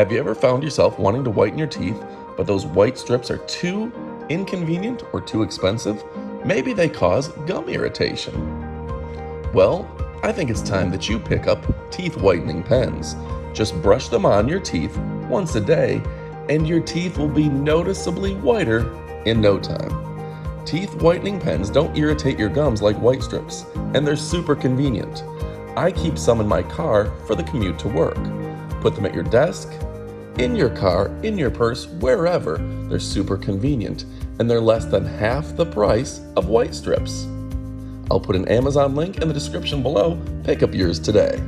Have you ever found yourself wanting to whiten your teeth, but those white strips are too inconvenient or too expensive? Maybe they cause gum irritation. Well, I think it's time that you pick up teeth whitening pens. Just brush them on your teeth once a day, and your teeth will be noticeably whiter in no time. Teeth whitening pens don't irritate your gums like white strips, and they're super convenient. I keep some in my car for the commute to work. Put them at your desk, in your car, in your purse, wherever. They're super convenient, and they're less than half the price of white strips. I'll put an Amazon link in the description below. Pick up yours today.